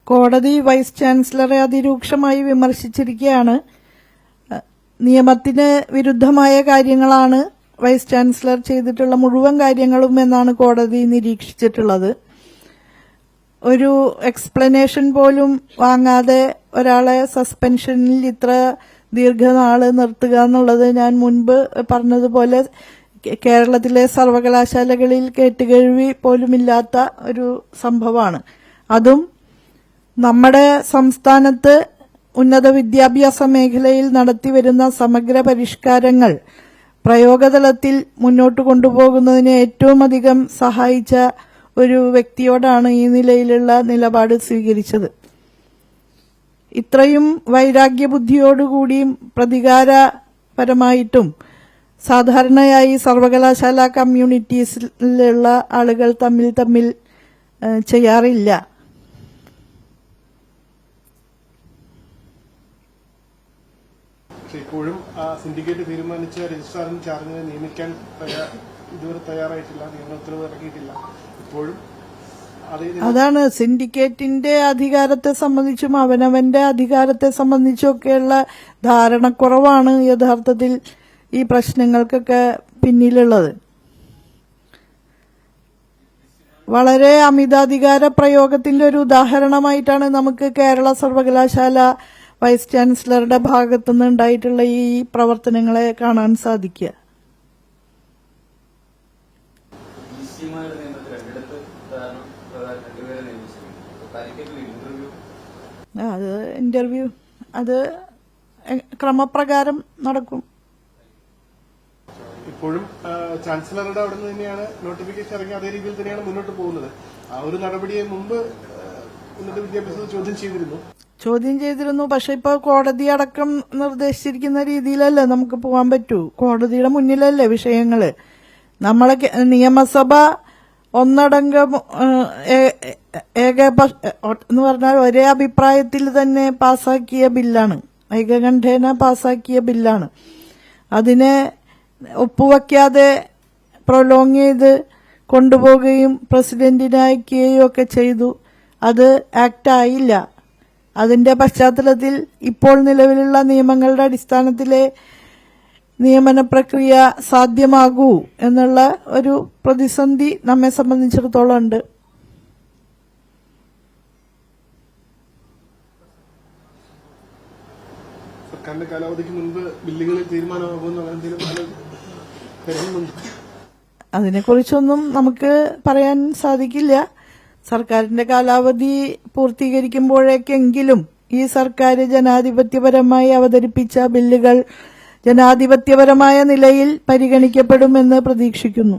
കോടതി വൈസ് ചാൻസലറെ അതിരൂക്ഷമായി വിമർശിച്ചിരിക്കുകയാണ്. നിയമത്തിന് വിരുദ്ധമായ കാര്യങ്ങളാണ് വൈസ് ചാൻസലർ ചെയ്തിട്ടുള്ള മുഴുവൻ കാര്യങ്ങളും എന്നാണ് കോടതി നിരീക്ഷിച്ചിട്ടുള്ളത്. ഒരു എക്സ്പ്ലനേഷൻ പോലും വാങ്ങാതെ ഒരാളെ സസ്പെൻഷനിൽ ഇത്ര ദീർഘനാള് നിർത്തുക എന്നുള്ളത് ഞാൻ മുൻപ് പറഞ്ഞതുപോലെ കേരളത്തിലെ സർവകലാശാലകളിൽ കേട്ടുകേഴ്വി പോലുമില്ലാത്ത ഒരു സംഭവമാണ്. അതും നമ്മുടെ സംസ്ഥാനത്ത് ഉന്നത വിദ്യാഭ്യാസ മേഖലയിൽ നടത്തിവരുന്ന സമഗ്ര പരിഷ്കാരങ്ങൾ പ്രയോഗതലത്തിൽ മുന്നോട്ട് കൊണ്ടുപോകുന്നതിന് ഏറ്റവും അധികം സഹായിച്ച ഒരു വ്യക്തിയോടാണ് ഈ നിലയിലുള്ള നിലപാട് സ്വീകരിച്ചത്. ഇത്രയും വൈരാഗ്യബുദ്ധിയോടുകൂടിയും പ്രതികാരപരമായിട്ടും സാധാരണയായി സർവകലാശാല കമ്മ്യൂണിറ്റീസിലുള്ള ആളുകൾ തമ്മിൽ ചെയ്യാറില്ല. ഇപ്പോഴും സിൻഡിക്കേറ്റ് തീരുമാനിച്ച രജിസ്ട്രാറിന് ചാർജിനെ നിയമിക്കാൻ ഇതുവരെ തയ്യാറായിട്ടില്ല, നിയമ ഉത്തരവ് ഇറക്കിയിട്ടില്ല. ഇപ്പോഴും അതാണ് സിൻഡിക്കേറ്റിന്റെ അധികാരത്തെ സംബന്ധിച്ചും അവനവന്റെ അധികാരത്തെ സംബന്ധിച്ചുമൊക്കെയുള്ള ധാരണക്കുറവാണ് യഥാർത്ഥത്തിൽ ഈ പ്രശ്നങ്ങൾക്കൊക്കെ പിന്നിലുള്ളത്. വളരെ അമിതാധികാര പ്രയോഗത്തിന്റെ ഒരു ഉദാഹരണമായിട്ടാണ് നമുക്ക് കേരള സർവകലാശാല വൈസ് ചാൻസലറുടെ ഭാഗത്തുനിന്ന് ഉണ്ടായിട്ടുള്ള ഈ പ്രവർത്തനങ്ങളെ കാണാൻ സാധിക്കുക. അത് ഇന്റർവ്യൂ അത് ക്രമപ്രകാരം നടക്കും. ഇപ്പോഴും ചാൻസലറുടെ അവിടെ നിന്ന് തന്നെയാണ് നോട്ടിഫിക്കേഷൻ ഇറങ്ങി അതേ രീതിയിൽ തന്നെയാണ് മുന്നോട്ട് പോകുന്നത്. ആ ഒരു നടപടിയെ മുമ്പ് ഉന്നത വിദ്യാഭ്യാസത്തിൽ ചോദ്യം ചെയ്തിരുന്നു. പക്ഷെ ഇപ്പൊ കോടതി അടക്കം നിർദ്ദേശിച്ചിരിക്കുന്ന രീതിയിലല്ലേ നമുക്ക് പോകാൻ പറ്റൂ. കോടതിയുടെ മുന്നിലല്ലേ വിഷയങ്ങള്. നമ്മളെ നിയമസഭ ഒന്നടങ്കം എന്ന് പറഞ്ഞാൽ ഒരേ അഭിപ്രായത്തിൽ തന്നെ പാസാക്കിയ ബില്ലാണ്, ഏകകണ്ഠേന പാസാക്കിയ ബില്ലാണ്. അതിനെ ഒപ്പുവയ്ക്കാതെ പ്രൊലോങ് ചെയ്ത് കൊണ്ടുപോവുകയും പ്രസിഡന്റിനെ അയക്കുകയും ഒക്കെ ചെയ്തു. അത് ആക്ട് ആയില്ല. അതിന്റെ പശ്ചാത്തലത്തിൽ ഇപ്പോൾ നിലവിലുള്ള നിയമങ്ങളുടെ അടിസ്ഥാനത്തിലെ നിയമന പ്രക്രിയ സാധ്യമാകൂ എന്നുള്ള ഒരു പ്രതിസന്ധി നമ്മെ സംബന്ധിച്ചിടത്തോളം ഉണ്ട്. സർക്കാരിന്റെ കാലാവധിക്ക് മുൻപ് ബില്ലുകളിൽ തീരുമാനമാകുമെന്ന് അതിനെക്കുറിച്ചൊന്നും നമുക്ക് പറയാൻ സാധിക്കില്ല. സർക്കാരിന്റെ കാലാവധി പൂർത്തീകരിക്കുമ്പോഴേക്കെങ്കിലും ഈ സർക്കാർ ജനാധിപത്യപരമായി അവതരിപ്പിച്ച ബില്ലുകൾ ജനാധിപത്യപരമായ നിലയിൽ പരിഗണിക്കപ്പെടുമെന്ന് പ്രതീക്ഷിക്കുന്നു.